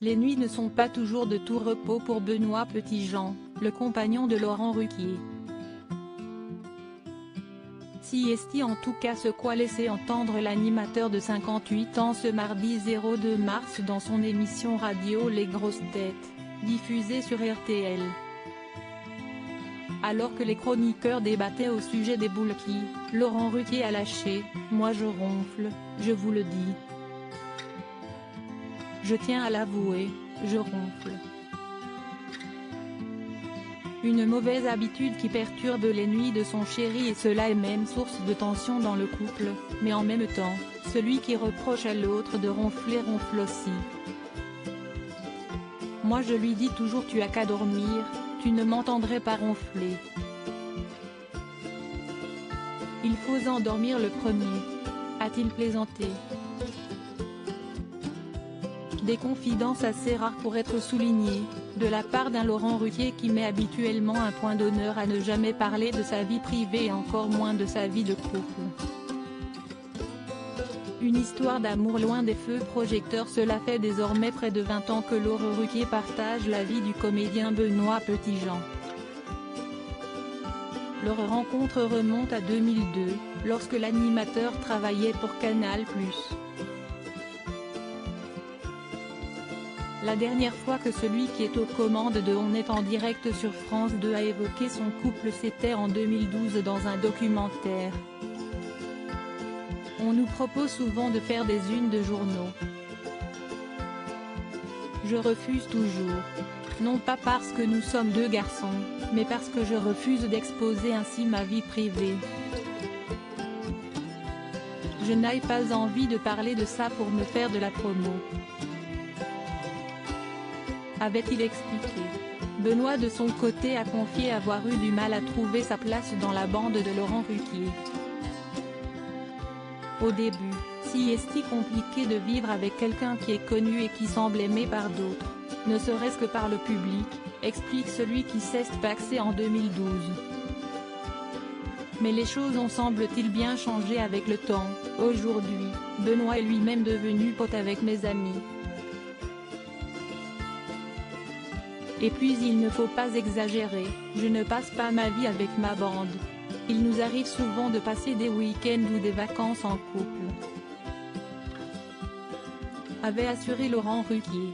Les nuits ne sont pas toujours de tout repos pour Benoît Petitjean, le compagnon de Laurent Ruquier. Si est en tout cas ce qu'a laissé entendre l'animateur de 58 ans ce mardi 02 mars dans son émission radio Les Grosses Têtes, diffusée sur RTL. Alors que les chroniqueurs débattaient au sujet des boules qui, Laurent Ruquier a lâché « Moi je ronfle, je vous le dis. Je tiens à l'avouer, je ronfle. » Une mauvaise habitude qui perturbe les nuits de son chéri et cela est même source de tension dans le couple, mais en même temps, celui qui reproche à l'autre de ronfler ronfle aussi. Moi je lui dis toujours tu as qu'à dormir, tu ne m'entendrais pas ronfler. Il faut endormir le premier, a-t-il plaisanté. Des confidences assez rares pour être soulignées, de la part d'un Laurent Ruquier qui met habituellement un point d'honneur à ne jamais parler de sa vie privée et encore moins de sa vie de couple. Une histoire d'amour loin des feux projecteurs. Cela fait désormais près de 20 ans que Laurent Ruquier partage la vie du comédien Benoît Petitjean. Leur rencontre remonte à 2002, lorsque l'animateur travaillait pour Canal+. La dernière fois que celui qui est aux commandes de On est en direct sur France 2 a évoqué son couple, c'était en 2012 dans un documentaire. On nous propose souvent de faire des unes de journaux. Je refuse toujours. Non pas parce que nous sommes deux garçons, mais parce que je refuse d'exposer ainsi ma vie privée. Je n'ai pas envie de parler de ça pour me faire de la promo. Avait-il expliqué. Benoît de son côté a confié avoir eu du mal à trouver sa place dans la bande de Laurent Ruquier. Au début, si est compliqué de vivre avec quelqu'un qui est connu et qui semble aimé par d'autres, ne serait-ce que par le public, explique celui qui s'est paxé en 2012. Mais les choses ont semble-t-il bien changé avec le temps. Aujourd'hui, Benoît est lui-même devenu pote avec mes amis. Et puis il ne faut pas exagérer, je ne passe pas ma vie avec ma bande. Il nous arrive souvent de passer des week-ends ou des vacances en couple. Avait assuré Laurent Ruquier.